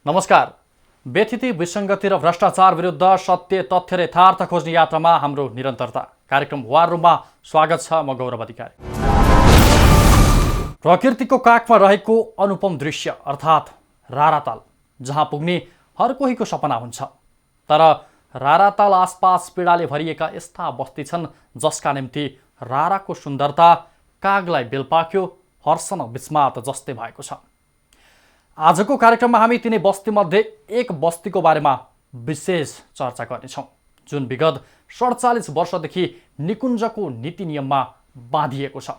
नमस्कार। व्यथिति, विसङ्गति र भ्रष्टाचार विरुद्ध सत्य, तथ्य र यथार्थ खोज्ने यात्रामा हाम्रो निरन्तरता। कार्यक्रम वार रूममा स्वागत छ। म गौरव अधिकारी। प्रकृतिको काखमा रहेको अनुपम दृश्य अर्थात् राराताल, जहाँ पुग्ने हर कोहीको सपना हुन्छ। तर राराताल आसपास पीडाले भरिएका यस्ता बस्ती छन् जसका निम्ति राराको सुन्दरता कागलाई बेल पाक्यो, हर्षन बिस्मात जस्तै भएको छ। आजको कार्यक्रममा हामी तिनै बस्तीमध्ये एक बस्तीको बारेमा विशेष चर्चा गर्नेछौँ, जुन विगत 47 वर्षदेखि निकुञ्जको नीति नियममा बाँधिएको छ।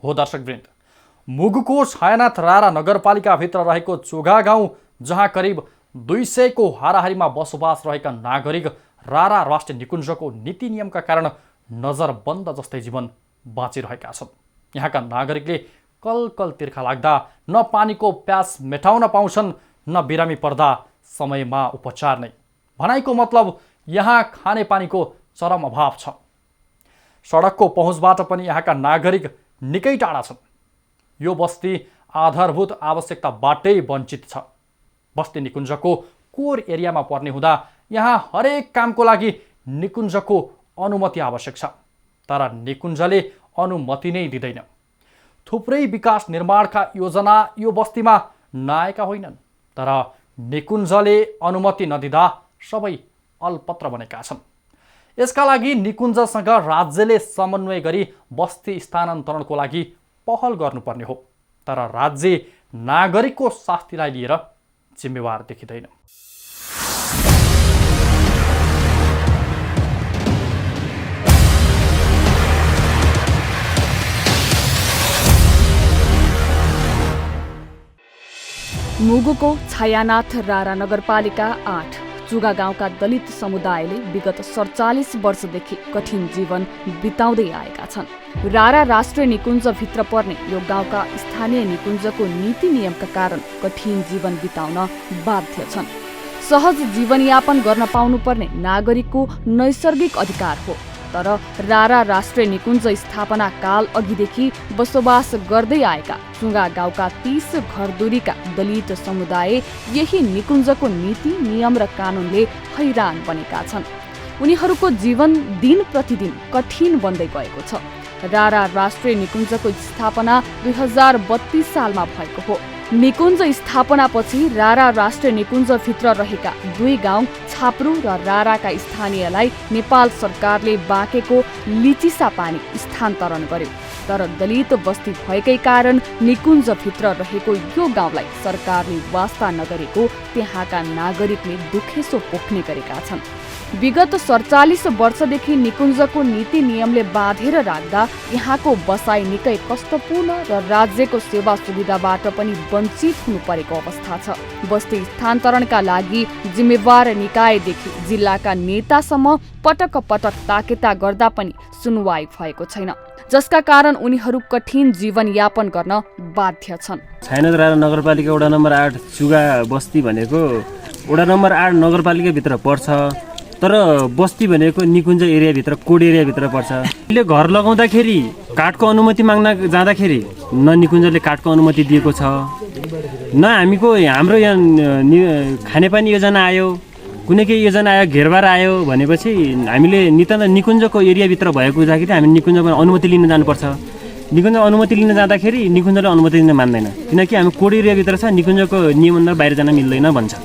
हो दर्शकवृन्द, मुगुको छायानाथ रारा नगरपालिकाभित्र रहेको चोगा गाउँ, जहाँ करिब 200 को हाराहारीमा बसोबास रहेका नागरिक रारा राष्ट्रिय निकुञ्जको नीति नियमका कारण नजरबन्द जस्तै जीवन बाँचिरहेका छन्। यहाँका नागरिकले कल तिर्खा लाग्दा न पानीको प्यास मेटाउन पाउँछन्, न बिरामी पर्दा समयमा उपचार नै। भनाइको मतलब यहाँ खानेपानीको चरम अभाव छ। सडकको पहुँचबाट पनि यहाँका नागरिक निकै टाढा छन्। यो बस्ती आधारभूत आवश्यकताबाटै वञ्चित छ। बस्ती निकुञ्जको कोर एरियामा पर्ने हुँदा यहाँ हरेक कामको लागि निकुञ्जको अनुमति आवश्यक छ। तर निकुञ्जले अनुमति नै दिँदैन। थुप्रै विकास निर्माणका योजना यो बस्तीमा नआएका होइनन्, तर निकुञ्जले अनुमति नदिँदा सबै अलपत्र बनेका छन्। यसका लागि निकुञ्जसँग राज्यले समन्वय गरी बस्ती स्थानान्तरणको लागि पहल गर्नुपर्ने हो। तर राज्य नागरिकको शास्तिलाई लिएर जिम्मेवार देखिँदैन। मुगुको छायानाथ रारा नगरपालिका 8 चुगा गाउँका दलित समुदायले विगत 47 वर्षदेखि कठिन जीवन बिताउँदै आएका छन्। रारा राष्ट्रिय निकुञ्जभित्र पर्ने यो गाउँका स्थानीय निकुञ्जको नीति नियमका कारण कठिन जीवन बिताउन बाध्य छन्। सहज जीवनयापन गर्न पाउनुपर्ने नागरिकको नैसर्गिक अधिकार हो। तर रारा राष्ट्रिय निकुञ्ज स्थापना काल अघिदेखि बसोबास गर्दै आएका चुगा गाउँका 30 घरदुरीका दलित समुदाय यही निकुञ्जको नीति नियम र कानुनले हैरान बनेका छन्। उनीहरूको जीवन दिन प्रतिदिन कठिन बन्दै गएको छ। रारा राष्ट्रिय निकुञ्जको स्थापना 2032 सालमा भएको हो। निकुञ्ज स्थापनापछि रारा राष्ट्रिय निकुञ्जभित्र रहेका 2 गाउँ छाप्रू र राराका स्थानीयलाई नेपाल सरकारले बाँकेको लिचिसा पानी स्थानान्तरण गर्यो। तर दलित बस्ती भएकै कारण निकुञ्जभित्र रहेको यो गाउँलाई सरकारले वास्ता नगरेको त्यहाँका नागरिकले दुखेसो पोख्ने गरेका छन्। विगत 47 वर्षदेखि निकुञ्जको नीति नियमले बाँधेर राख्दा यहाँको बसाइ निकै कष्टपूर्ण र राज्यको सेवा सुविधाबाट पनि वञ्चित हुनु परेको अवस्था छ। बस्ती स्थानान्तरणका लागि जिम्मेवार निकायदेखि जिल्लाका नेतासम्म पटक ताकेता गर्दा पनि सुनवाई भएको छैन, जसका कारण उनीहरू कठिन जीवनयापन गर्न बाध्य छन्। छायानाथ रारा नगरपालिका वडा नम्बर 8 चुगा बस्ती भनेको वडा नम्बर 8 नगरपालिकाभित्र पर्छ, तर बस्ती भनेको निकुञ्ज एरियाभित्र कोड एरियाभित्र पर्छ। अहिले घर लगाउँदाखेरि काठको अनुमति माग्न जाँदाखेरि न निकुञ्जले काठको अनुमति दिएको छ, न हाम्रो यहाँ खानेपानी योजना आयो, कुनै केही योजना आयो, घेरबार आयो भनेपछि हामीले नितान्त निकुञ्जको एरियाभित्र भएको हुँदाखेरि हामी निकुञ्जको अनुमति लिन जानुपर्छ। निकुञ्ज अनुमति लिन जाँदाखेरि निकुञ्जले अनुमति दिन मान्दैन, किनकि हामी कोड एरियाभित्र छ, निकुञ्जको नियमअनुसार बाहिर जान मिल्दैन भन्छ।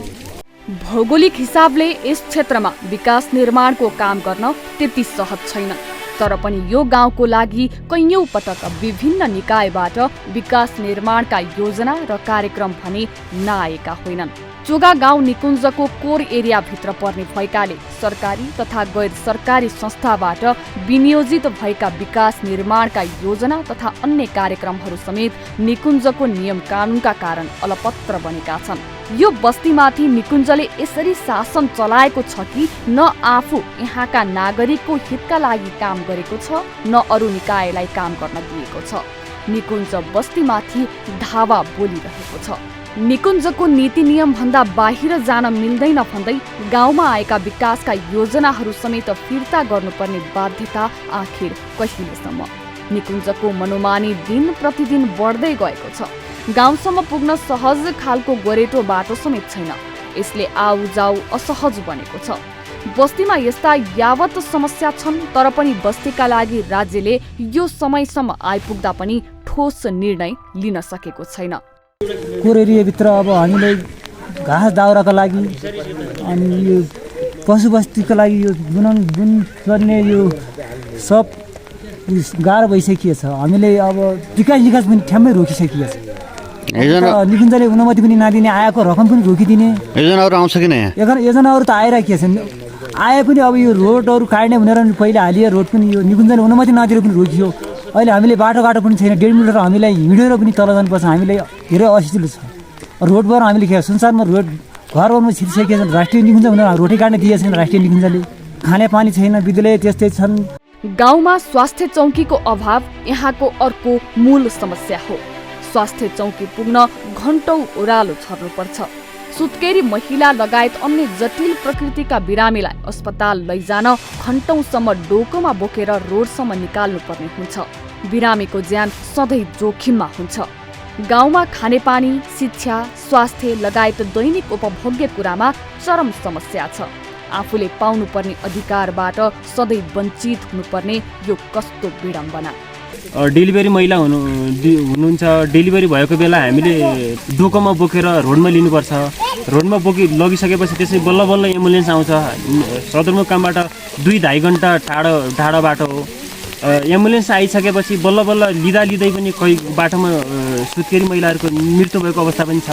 भौगोलिक हिसाबले यस क्षेत्रमा विकास निर्माणको काम गर्न त्यति सहज छैन। तर पनि यो गाउँको लागि कैयौं पटक विभिन्न निकायबाट विकास निर्माणका योजना र कार्यक्रम भने नआएका होइनन्। चोगा गाउँ निकुञ्जको कोर एरियाभित्र पर्ने भएकाले सरकारी तथा गैर सरकारी संस्थाबाट विनियोजित भएका विकास निर्माणका योजना तथा अन्य कार्यक्रमहरू समेत निकुञ्जको नियम कानुनका कारण अलपत्र बनेका छन्। यो बस्तीमाथि निकुञ्जले यसरी शासन चलाएको छ कि न आफू यहाँका नागरिकको हितका लागि काम गरेको छ, न अरू निकायलाई काम गर्न दिएको छ। निकुञ्ज बस्तीमाथि धावा बोलिरहेको छ। निकुञ्जको नीति नियम भन्दा बाहिर जान मिल्दैन भन्दै गाउँमा आएका विकासका योजनाहरू समेत फिर्ता गर्नुपर्ने बाध्यता आखिर कहिलेसम्म? निकुञ्जको मनोमानी दिन प्रतिदिन बढ्दै गएको छ। गाउँसम्म पुग्न सहज खालको गोरेटो बाटो समेत छैन। यसले आउजाउ असहज बनेको छ। बस्तीमा यस्ता यावत समस्या छन्, तर पनि बस्तीका लागि राज्यले यो समयसम्म आइपुग्दा पनि ठोस निर्णय लिन सकेको छैन। कोर एरियाभित्र अब हामीले घाँस दाउराको लागि अनि यो पशुबस्तीको लागि यो बुन गर्ने यो सब गाह्रो भइसकिएको छ। हामीले अब विकास पनि ठ्याम्मै रोकिसकिएको छ। निकुञ्जले अनुमति पनि नदिने, आएको रकम पनि रोकिदिने। योजनाहरू आउँछ कि नयाँ योजनाहरू त आइरहेको छन्। आए पनि अब यो रोडहरू काट्ने भनेर पहिला हालियो, रोड पनि यो निकुञ्जले अनुमति नदिएर पनि रोकियो। अहिले हामीले बाटोघाटो पनि छैन, 1.5 मिटर हामीलाई हिँडेर पनि तल जानुपर्छ। हामीलाई धेरै असजिलो छ। रोडबाट हामीले के संसारमा रोड घरहरूमा छिरिसकेका छन्। राष्ट्रिय निकुञ्ज भनेर रोटी काट्न दिएको छैन राष्ट्रिय निकुञ्जले। खाने पानी छैन, विद्यालय त्यस्तै छन्। गाउँमा स्वास्थ्य चौकीको अभाव यहाँको अर्को मूल समस्या हो। स्वास्थ्य चौकी पुग्न घण्टौं ओह्रालो छर्नुपर्छ। सुत्केरी महिला लगायत अन्य जटिल प्रकृतिका बिरामीलाई अस्पताल लैजान घण्टौंसम्म डोकोमा बोकेर रोडसम्म निकाल्नु पर्ने हुन्छ। बिरामीको ज्यान सधैँ जोखिममा हुन्छ। गाउँमा खानेपानी, शिक्षा, स्वास्थ्य लगायत दैनिक उपभोग्य कुरामा चरम समस्या छ। आफूले पाउनुपर्ने अधिकारबाट सधैँ वञ्चित हुनुपर्ने यो कस्तो विडम्बना। डेलिभरी महिला हुनुहुन्छ। डेलिभरी भएको बेला हामीले डोकोमा बोकेर रोडमा लिनुपर्छ। रोडमा लगिसकेपछि त्यसै बल्ल बल्ल एम्बुलेन्स आउँछ। सदरमुकामबाट 2-2.5 घन्टा टाढो बाटो हो। एम्बुलेन्स आइसकेपछि बल्ल बल्ल लिँदै पनि कोही बाटोमा सुत्केरी महिलाहरूको मृत्यु भएको अवस्था पनि छ।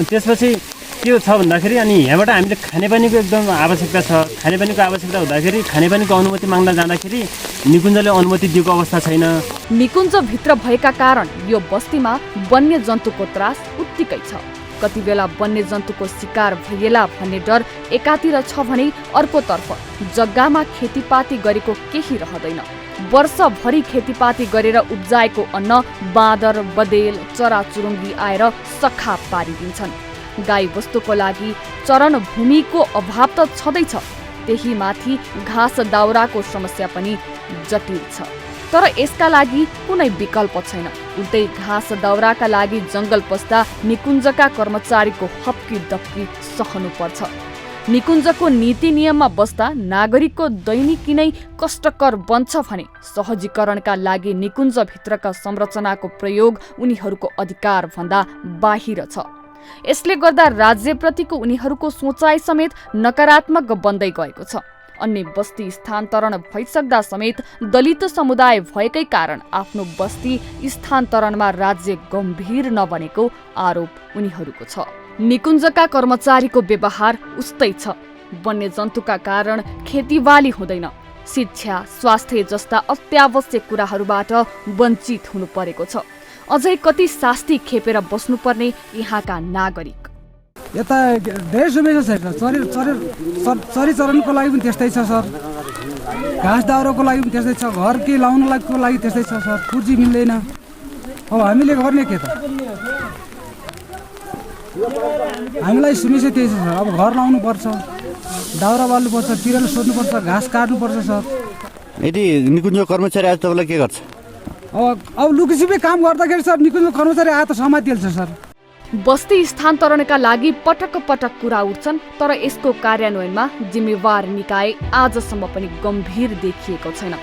त्यसपछि के छ भन्दाखेरि अनि यहाँबाट हामीले खानेपानीको एकदम आवश्यकता छ। खानेपानीको आवश्यकता हुँदाखेरि खानेपानीको अनुमति माग्न जाँदाखेरि निकुञ्जले अनुमति दिएको अवस्था छैन। निकुञ्जभित्र भएका कारण यो बस्तीमा वन्यजन्तुको त्रास उत्तिकै छ। कति बेला वन्यजन्तुको शिकार भइएला भन्ने डर एकातिर छ भने अर्कोतर्फ जग्गामा खेतीपाती गरेको केही रहँदैन। वर्षभरि खेतीपाती गरेर उब्जाएको अन्न बाँदर, बदेल, चराचुरुङ्गी आएर सखा पारिदिन्छन्। गाई वस्तुको लागि चरण भूमिको अभाव त छँदैछ, त्यही माथि घाँस दाउराको समस्या पनि जटिल छ। तर यसका लागि कुनै विकल्प छैन। उल्टै घाँस दाउराका लागि जंगल पस्दा निकुञ्जका कर्मचारीको हप्की दप्की सहनुपर्छ। निकुञ्जको नीति नियममा बस्दा नागरिकको दैनिकी नै कष्टकर बन्छ भने सहजीकरणका लागि निकुञ्जभित्रका संरचनाको प्रयोग उनीहरूको अधिकार भन्दा बाहिर छ। यसले गर्दा राज्यप्रतिको उनीहरूको सोचाइ समेत नकारात्मक बन्दै गएको छ। अन्य बस्ती स्थानान्तरण भइसक्दा समेत दलित समुदाय भएकै कारण आफ्नो बस्ती स्थानान्तरणमा राज्य गम्भीर नबनेको आरोप उनीहरूको छ। निकुञ्जका कर्मचारीको व्यवहार उस्तै छ। वन्यजन्तुका कारण खेतीबाली हुँदैन। शिक्षा, स्वास्थ्य जस्ता अत्यावश्यक कुराहरूबाट वञ्चित हुनु परेको छ। अझै कति शास्ति खेपेर बस्नुपर्ने यहाँका नागरिक। यता धेरै सुविधा छ सर। चरीचरणको लागि पनि त्यस्तै छ सर। घाँस दाउराको लागि पनि त्यस्तै छ। घर के लाउनको लागि त्यस्तै छ सर। पुँजी मिल्दैन। अब हामीले गर्ने के त? हामीलाई सुनिसके त्यही छ सर। अब घर लाउनु पर्छ, दाउरा बाल्नु पर्छ, पिराले सोध्नुपर्छ, घाँस काट्नु पर्छ सर। यदि निकुञ्ज कर्मचारी आज तपाईँलाई के गर्छ? अब लुकीछिपी काम गर्दाखेरि सर निकुञ्ज कर्मचारी आए त समातिहाल्छ सर। बस्ती स्थानान्तरणका लागि पटक पटक कुरा उठ्छन्, तर यसको कार्यान्वयनमा जिम्मेवार निकाय आजसम्म पनि गम्भीर देखिएको छैन।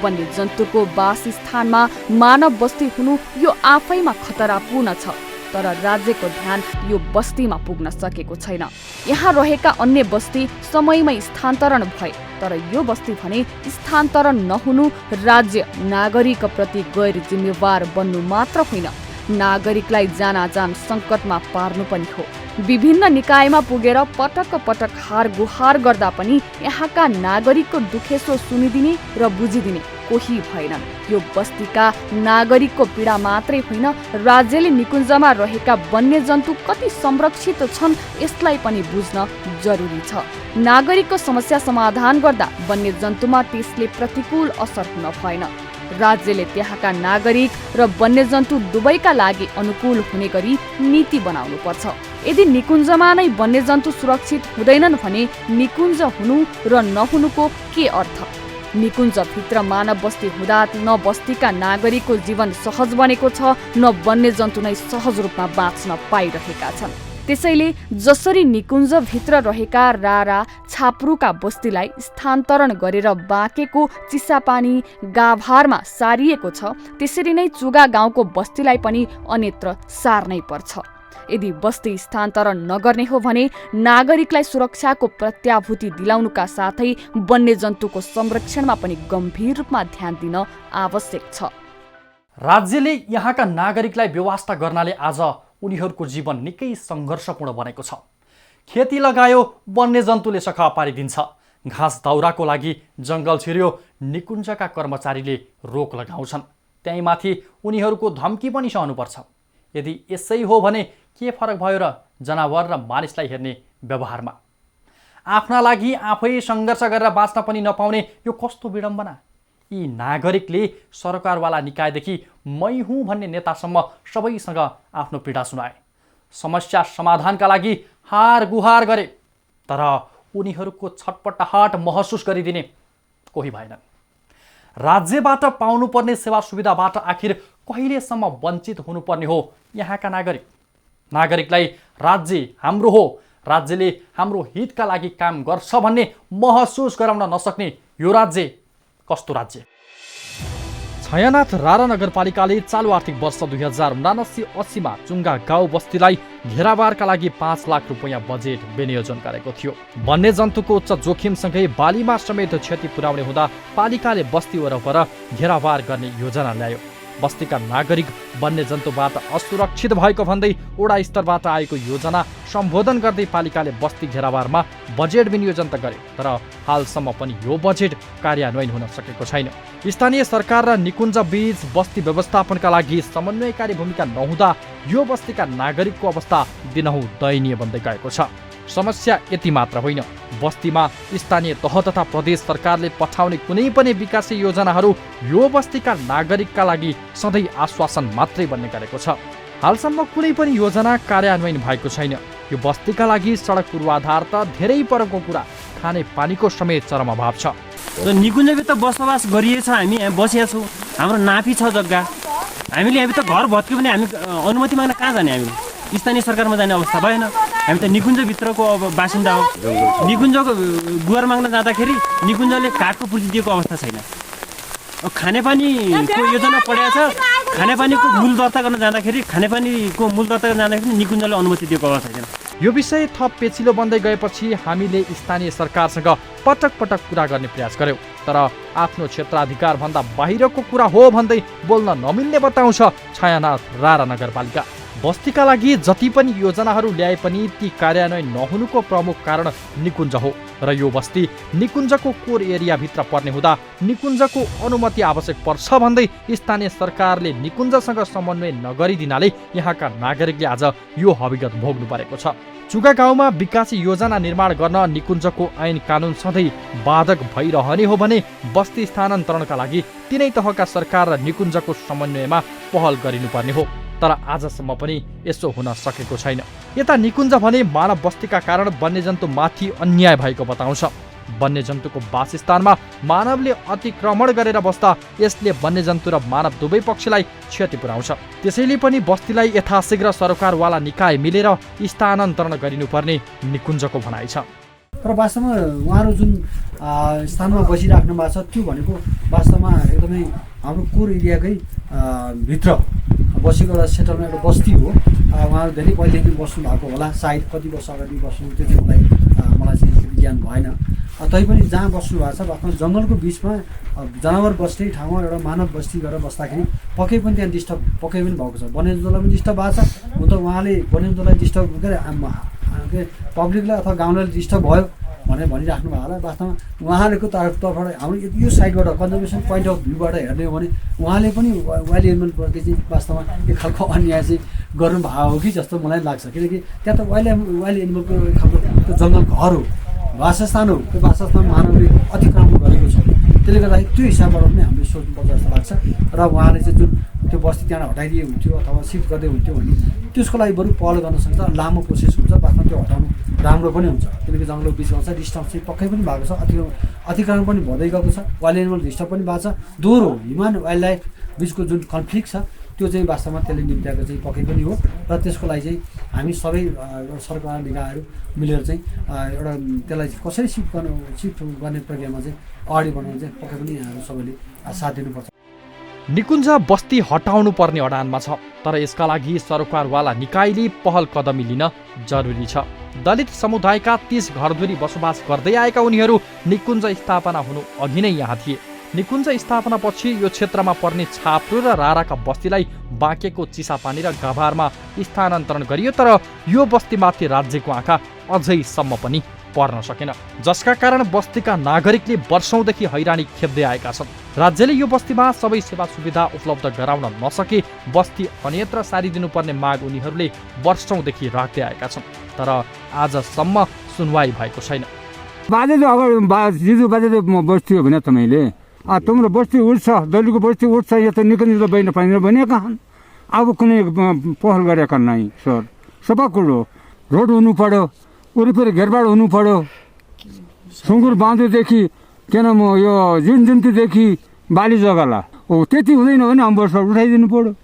वन्यजन्तुको वासस्थानमा मानव बस्ती हुनु यो आफैमा खतरापूर्ण छ, तर राज्यको ध्यान यो बस्तीमा पुग्न सकेको छैन। यहाँ रहेका अन्य बस्ती समयमै स्थानान्तरण भए, तर यो बस्ती भने स्थानान्तरण नहुनु राज्य नागरिकप्रति गैर जिम्मेवार बन्नु मात्र होइन, नागरिकलाई जानाजान सङ्कटमा पार्नु पनि हो। विभिन्न निकायमा पुगेर पटक पटक हार गुहार गर्दा पनि यहाँका नागरिकको दुखेसो सुनिदिने र बुझिदिने कोही भएनन्। यो बस्तीका नागरिकको पीडा मात्रै होइन, राज्यले निकुञ्जमा रहेका वन्यजन्तु कति संरक्षित छन् यसलाई पनि बुझ्न जरुरी छ। नागरिकको समस्या समाधान गर्दा वन्यजन्तुमा त्यसले प्रतिकूल असर हुन भएन। राज्यले त्यहाँका नागरिक र वन्यजन्तु दुवैका लागि अनुकूल हुने गरी नीति बनाउनु पर्छ। यदि निकुञ्जमा नै वन्यजन्तु सुरक्षित हुँदैनन् भने निकुञ्ज हुनु र नहुनुको के अर्थ? निकुञ्जभित्र मानव बस्ती हुँदा न बस्तीका नागरिकको जीवन सहज बनेको छ न वन्यजन्तु नै सहज रूपमा बाँच्न पाइरहेका छन्। त्यसैले जसरी निकुञ्जभित्र रहेका रारा छाप्रुका बस्तीलाई स्थानान्तरण गरेर बाँकेको चिसापानी गाभारमा सारिएको छ, त्यसरी नै चुगा गाउँको बस्तीलाई पनि अन्यत्र सार्नै पर्छ। यदि बस्ती स्थानान्तरण नगर्ने हो भने नागरिकलाई सुरक्षाको प्रत्याभूति दिलाउनुका साथै वन्यजन्तुको संरक्षणमा पनि गम्भीर रूपमा ध्यान दिन आवश्यक छ। राज्यले यहाँका नागरिकलाई व्यवस्था गर्नाले आज उनीहरूको जीवन निकै सङ्घर्षपूर्ण बनेको छ। खेती लगायो, वन्यजन्तुले सखा पारिदिन्छ। घाँस दाउराको लागि जङ्गल छिर्यो, निकुञ्जका कर्मचारीले रोक लगाउँछन्। त्यही माथि उनीहरूको धम्की पनि सहनुपर्छ। यदि यसै हो भने के फरक भयो र जनावर र मानिसलाई हेर्ने व्यवहारमा? आफ्ना लागि आफै सङ्घर्ष गरेर बाँच्न पनि नपाउने यो कस्तो विडम्बना! यी नागरिकले सरकारवाला निकायदेखि मै हुँ भन्ने नेतासम्म सबैसँग आफ्नो पीडा सुनाए, समस्या समाधानका लागि हार गुहार गरे, तर उनीहरूको छटपटाहट महसुस गरिदिने कोही भएनन्। राज्यबाट पाउनुपर्ने सेवा सुविधाबाट आखिर कहिलेसम्म वञ्चित हुनुपर्ने हो यहाँका नागरिक? नागरिकलाई राज्य हाम्रो हो, राज्यले हाम्रो हितका लागि काम गर्छ भन्ने महसुस गराउन नसक्ने यो राज्य कस्तो राज्य? छायानाथ रारा नगरपालिकाले चालु आर्थिक वर्ष 2079-80मा चुङ्गा गाउँ बस्तीलाई घेराबारका लागि 5 लाख रुपैयाँ बजेट विनियोजन गरेको थियो। वन्यजन्तुको उच्च जोखिमसँगै बालीमा समेत क्षति पुर्याउने हुँदा पालिकाले बस्ती वरपर घेराबार गर्ने योजना ल्यायो। बस्तीका नागरिक वन्यजन्तुबाट असुरक्षित भएको भन्दै वडा स्तरबाट आएको योजना सम्बोधन गर्दै पालिकाले बस्ती घेराबारमा बजेट विनियोजन त गरे, तर हालसम्म पनि यो बजेट कार्यान्वयन हुन सकेको छैन। स्थानीय सरकार र निकुञ्ज बीच बस्ती व्यवस्थापनका लागि समन्वयकारी भूमिका नहुँदा यो बस्तीका नागरिकको अवस्था दिनहुँ दयनीय बन्दै गएको छ। समस्या यति मात्र होइन, बस्तीमा स्थानीय तह तथा प्रदेश सरकारले पठाउने कुनै पनि विकास योजनाहरू यो बस्तीका नागरिकका लागि सधैँ आश्वासन मात्रै बन्ने गरेको छ। हालसम्म कुनै पनि योजना कार्यान्वयन भएको छैन। यो बस्तीका लागि सडक पूर्वाधार त धेरै परको कुरा, खाने पानीको समेत चरम अभाव छ। निकुञ्जभित्र बसोबास गरिएछ, हामी यहाँ बसेका छौँ, हाम्रो नाफी छ जग्गा, हामीले यहाँ त घर भत्क्यो भने हामी अनुमति माग्न कहाँ जाने? हामीले स्थानीय सरकारमा जाने अवस्था भएन। हामी त निकुञ्जभित्रको अब बासिन्दा हो। निकुञ्जको गुहार माग्न जाँदाखेरि निकुञ्जले काठको पूर्ति दिएको अवस्था छैन। खानेपानीको योजना पढाएको छ, खानेपानीको मूल दर्ता गर्न जाँदाखेरि खानेपानीको मूल दर्ता गर्न जाँदाखेरि निकुञ्जले अनुमति दिएको अवस्था छैन। यो विषय थप पेचिलो बन्दै गएपछि हामीले स्थानीय सरकारसँग पटक पटक कुरा गर्ने प्रयास गर्यौँ, तर आफ्नो क्षेत्राधिकारभन्दा बाहिरको कुरा हो भन्दै बोल्न नमिल्ने बताउँछ छायानाथ रारा नगरपालिका। बस्तीका लागि जति पनि योजनाहरू ल्याए पनि ती कार्यान्वयन नहुनुको प्रमुख कारण निकुञ्ज हो र यो बस्ती निकुञ्जको कोर एरियाभित्र पर्ने हुँदा निकुञ्जको अनुमति आवश्यक पर्छ भन्दै स्थानीय सरकारले निकुञ्जसँग समन्वय नगरिदिनाले यहाँका नागरिकले आज यो हविगत भोग्नु परेको छ। चुगा गाउँमा विकास योजना निर्माण गर्न निकुञ्जको ऐन कानुन सधैँ बाधक भइरहने हो भने बस्ती स्थानान्तरणका लागि तिनै तहका सरकार र निकुञ्जको समन्वयमा पहल गरिनुपर्ने हो, तर आजसम्म पनि यसो हुन सकेको छैन। यता निकुञ्ज भने मानव बस्तीका कारण वन्यजन्तु माथि अन्याय भएको बताउँछ। वन्यजन्तुको वासस्थानमा मानवले अतिक्रमण गरेर बस्दा यसले वन्यजन्तु र मानव दुवै पक्षलाई क्षति पुर्याउँछ। त्यसैले पनि बस्तीलाई यथाशीघ्र सरकारवाला निकाय मिलेर स्थानान्तरण गरिनुपर्ने निकुञ्जको भनाइ छ। तर वास्तवमा उहाँहरू जुन स्थानमा बसिराख्नु भएको छ त्यो भनेको वास्तवमा एकदमै हाम्रो कोर एरियाकै भित्र बसेको एउटा सेटलमा एउटा बस्ती हो। उहाँहरू धेरै पहिलेदेखि बस्नु भएको होला, सायद कति वर्ष अगाडि बस्नु, त्यो चाहिँ मलाई चाहिँ ज्ञान भएन। तैपनि जहाँ बस्नु भएको छ वास्तवमा जङ्गलको बिचमा जनावर बस्ने ठाउँमा एउटा मानव बस्ती गरेर बस्दाखेरि पक्कै पनि त्यहाँ डिस्टर्ब पक्कै पनि भएको छ। वन्यजन्तुलाई पनि डिस्टर्ब भएको छ। हुन त उहाँले वन्यजन्तुलाई डिस्टर्ब के पब्लिकलाई अथवा गाउँलाई डिस्टर्ब भयो भनेर भनिराख्नु भएको होला। वास्तवमा उहाँहरूको तर्फबाट हाम्रो यो साइडबाट कन्जर्भेसन पोइन्ट अफ भ्यूबाट हेर्ने हो भने उहाँले पनि वाइल्ड एनिमलप्रति चाहिँ वास्तवमा एक खालको अन्याय चाहिँ गर्नुभएको हो कि जस्तो मलाई लाग्छ। किनकि त्यहाँ त वाइल्ड एनिमलको एक खालको त्यो जङ्गल घर हो, वासस्थान हो। त्यो वासस्थान मानवले अतिक्रमण गरेको छ। त्यसले गर्दाखेरि त्यो हिसाबबाट पनि हामीले सोच्नुपर्छ जस्तो लाग्छ। सक्छ र उहाँले चाहिँ जुन त्यो बस्ती त्यहाँ हटाइदिए हुन्थ्यो अथवा सिफ्ट गर्दै हुन्थ्यो भने त्यसको लागि बरु पहल गर्न सक्छ। लामो प्रोसेस हुन्छ, बादमा त्यो हटाउनु राम्रो पनि हुन्छ, किनकि जङ्गलको बिचमा छ, डिस्टर्ब चाहिँ पक्कै पनि भएको छ, अतिक्रमण पनि भँदै गएको छ, वाइल्ड एनिमल डिस्टर्ब पनि भएको छ। दोहोरो ह्युमन वाइल्ड लाइफ बिचको जुन कन्फ्लिक्ट छ त्यो चाहिँ वास्तवमा त्यसले निम्त्याएको चाहिँ पक्कै पनि हो र त्यसको लागि चाहिँ हामी सबै सरकार निकायहरू मिलेर चाहिँ एउटा त्यसलाई कसरी सिफ्ट गर्ने प्रक्रियामा चाहिँ अगाडि बढाउनु चाहिँ पक्कै पनि यहाँहरू सबैले साथ दिनुपर्छ। निकुञ्ज बस्ती हटाउनु पर्ने अडानमा छ, तर यसका लागि सरकारवाला निकायले पहल कदमी लिन जरुरी छ। दलित समुदायका 30 घरधुरी बसोबास गर्दै आएका उनीहरू निकुञ्ज स्थापना हुनु अघि नै यहाँ थिए। निकुञ्ज स्थापनापछि यो क्षेत्रमा पर्ने छाप्रो र राराका बस्तीलाई बाँकेको चिसापानी र गाभारमा स्थानान्तरण गरियो, तर यो बस्तीमाथि राज्यको आँखा अझैसम्म पनि पर्न सकेन, जसका कारण बस्तीका नागरिकले वर्षौंदेखि हैरानी खेप्दै आएका छन्। राज्यले यो बस्तीमा सबै सेवा सुविधा उपलब्ध गराउन नसके बस्ती अन्यत्र सारिदिनुपर्ने माग उनीहरूले वर्षौंदेखि राख्दै आएका छन्, तर आजसम्म सुनवाई भएको छैन। बाजेले अगाडि जिजु बाजेले बस्ती हो भने तपाईँले तिम्रो बस्ती उठ्छ, दलितको बस्ती उठ्छ, यो त निकै बहिनी पाइन्छ भनेका छन्। अब कुनै पहल गरेका नै सर। सबै कुरो रोड हुनु पर्यो, वरिपरि घेरबाड हुनु पर्यो, सुँगुर बाँधोदेखि के नाम यो जुनजुन्तीदेखि बाली जग्गालाई हो, त्यति हुँदैन भने अम्बर सर उठाइदिनु पर्यो।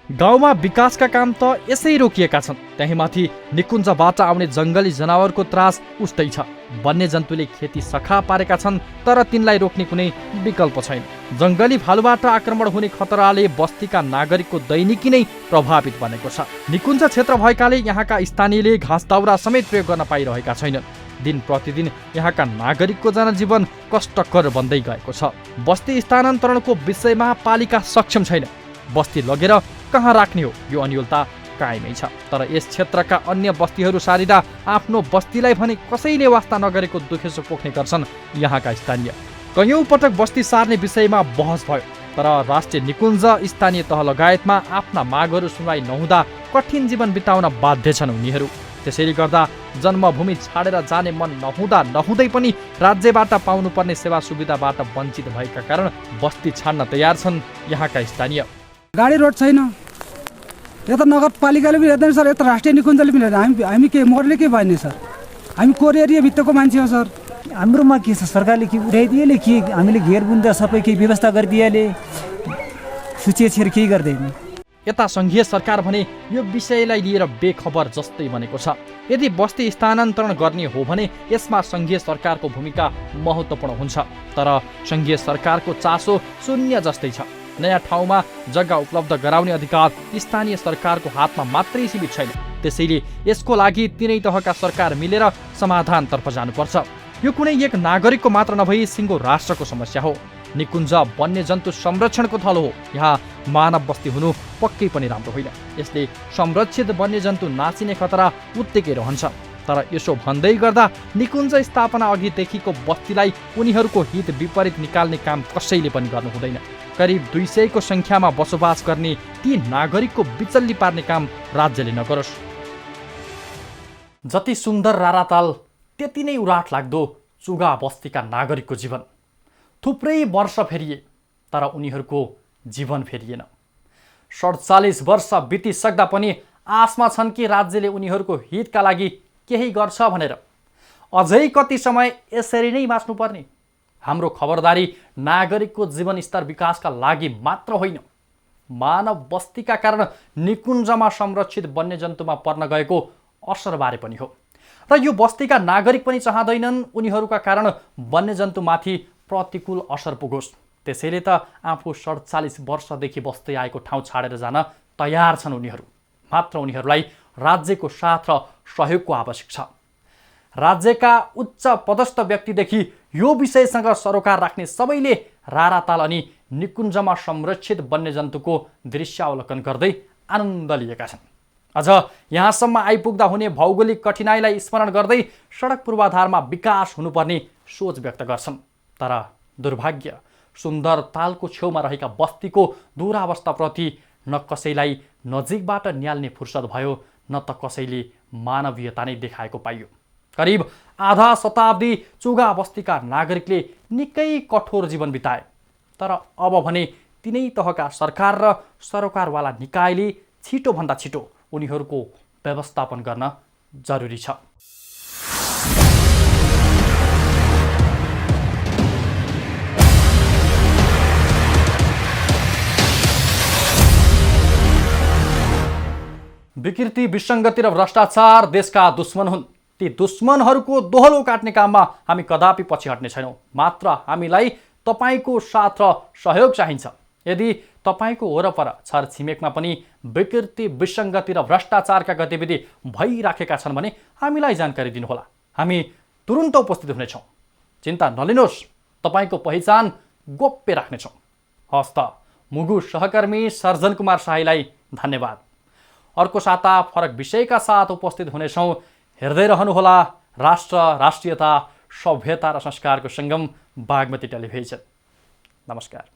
गाउँमा विकासका काम त यसै रोकिएका छन्, त्यहीमाथि निकुञ्जबाट आउने जङ्गली जनावरको त्रास उस्तै छ। वन्यजन्तुले खेती सखा पारेका छन्, तर तिनलाई रोक्ने कुनै विकल्प छैन। जङ्गली भालुबाट आक्रमण हुने खतराले बस्तीका नागरिकको दैनिकी नै प्रभावित बनेको छ। निकुञ्ज क्षेत्र भएकाले यहाँका स्थानीयले घाँस दाउरा समेत प्रयोग गर्न पाइरहेका छैनन्। दिन प्रतिदिन यहाँका नागरिकको जनजीवन कष्टकर बन्दै गएको छ। बस्ती स्थानान्तरणको विषयमा पालिका सक्षम छैन। बस्ती लगेर कहाँ राख्ने हो, यो अन्योलता कायमै छ। तर यस क्षेत्रका अन्य बस्तीहरू सारिँदा आफ्नो बस्तीलाई भने कसैले वास्ता नगरेको दुखेसो पोख्ने गर्छन् यहाँका स्थानीय। कयौं पटक बस्ती सार्ने विषयमा बहस भयो, तर राष्ट्रिय निकुञ्ज स्थानीय तह लगायतमा आफ्ना मागहरू सुनवाई नहुँदा कठिन जीवन बिताउन बाध्य छन् उनीहरू। त्यसैले गर्दा जन्मभूमि छाडेर जाने मन नहुँदै पनि राज्यबाट पाउनुपर्ने सेवा सुविधाबाट वञ्चित भएका कारण बस्ती छाड्न तयार छन् यहाँका स्थानीय। गाडी रोड छैन, यता नगरपालिकाले पनि हेर्दैन सर, यता राष्ट्रिय निकुञ्जले पनि हेर्दैन। हामी के मोडले के भएन सर, हामी कोर एरियाभित्रको मान्छे हो सर। हाम्रोमा के छ, सरकारले के उठाइदिएले कि हामीले घेरबुन्दा सबै केही व्यवस्था गरिदिएले, सुचेछेर केही गर्दैन। यता सङ्घीय सरकार भने यो विषयलाई लिएर बेखबर जस्तै बनेको छ। यदि बस्ती स्थानान्तरण गर्ने हो भने यसमा सङ्घीय सरकारको भूमिका महत्त्वपूर्ण हुन्छ, तर सङ्घीय सरकारको चासो शून्य जस्तै छ। नयाँ ठाउँमा जग्गा उपलब्ध गराउने अधिकार स्थानीय सरकारको हातमा मात्रै सीमित छैन। त्यसैले यसको लागि तीनै तहका सरकार मिलेर समाधानतर्फ जानुपर्छ। यो कुनै एक नागरिकको मात्र नभई सिङ्गो राष्ट्रको समस्या हो। निकुञ्ज वन्यजन्तु संरक्षणको थलो हो, यहाँ मानव बस्ती हुनु पक्कै पनि राम्रो होइन। यसले संरक्षित वन्यजन्तु नाचिने खतरा उत्तिकै रहन्छ। तर यसो भन्दै गर्दा निकुञ्ज स्थापना अघिदेखिको बस्तीलाई उनीहरूको हित विपरीत निकाल्ने काम कसैले पनि गर्नु हुँदैन। करिब 200 को संख्यामा बसोबास गर्ने ती नागरिकको बिचल्ली पार्ने काम राज्यले नगरोस्। जति सुन्दर राराताल त्यति नै उराट लाग्दो चुगा बस्तीका नागरिकको जीवन। थुप्रै वर्ष फेरिए तर उनीहरूको जीवन फेरिएन। 47 वर्ष बितिसक्दा पनि आशमा छन् कि राज्यले उनीहरूको हितका लागि केही गर्छ भनेर। अझै कति समय यसरी नै बाँच्नुपर्ने? हाम्रो खबरदारी नागरिकको जीवनस्तर विकासका लागि मात्र होइन, मानव बस्तीका कारण निकुञ्जमा संरक्षित वन्यजन्तुमा पर्न गएको असरबारे पनि हो। र यो बस्तीका नागरिक पनि चाहँदैनन् उनीहरूका कारण वन्यजन्तुमाथि प्रतिकूल असर पुगोस्। त्यसैले त आफू 47 वर्षदेखि बस्दै आएको ठाउँ छाडेर जान तयार छन् उनीहरू। मात्र उनीहरूलाई राज्यको साथ र सहयोगको आवश्यक छ। राज्यका उच्च पदस्थ व्यक्तिदेखि यो विषयसँग सरोकार राख्ने सबैले राराताल अनि निकुञ्जमा संरक्षित वन्यजन्तुको दृश्यावलोकन गर्दै आनन्द लिएका छन्। अझ यहाँसम्म आइपुग्दा हुने भौगोलिक कठिनाइलाई स्मरण गर्दै सडक पूर्वाधारमा विकास हुनुपर्ने सोच व्यक्त गर्छन्। तर दुर्भाग्य, सुन्दर तालको छेउमा रहेका बस्तीको दुरावस्थाप्रति न कसैलाई नजिकबाट निहाल्ने फुर्सद भयो, न त कसैले मानवीयता नै देखाएको पाइयो। करिब आधा शताब्दी चुगा बस्तीका नागरिकले निकै कठोर जीवन बिताए, तर अब भने तिनै तहका सरकार र सरोकारवाला निकायले छिटोभन्दा छिटो उनीहरूको व्यवस्थापन गर्न जरुरी छ। विकृति, विसङ्गति र भ्रष्टाचार देशका दुश्मन हुन्। ती दुश्मनहरूको दोहलो काट्ने काममा हामी कदापि पछि हट्ने छैनौँ। मात्र हामीलाई तपाईँको साथ र सहयोग चाहिन्छ। यदि तपाईँको वरपर छरछिमेकमा पनि विकृति, विसङ्गति र भ्रष्टाचारका गतिविधि भइराखेका छन् भने हामीलाई जानकारी दिनुहोला। हामी तुरुन्त उपस्थित हुनेछौँ। चिन्ता नलिनुहोस्, तपाईँको पहिचान गोप्य राख्नेछौँ। हस् त, मुगु सहकर्मी सर्जन कुमार शाहीलाई धन्यवाद। अर्को साता फरक विषयका साथ उपस्थित हुनेछौँ। हेर्दै रहनुहोला राष्ट्र, राष्ट्रियता, सभ्यता र संस्कारको सङ्गम बागमती टेलिभिजन। नमस्कार।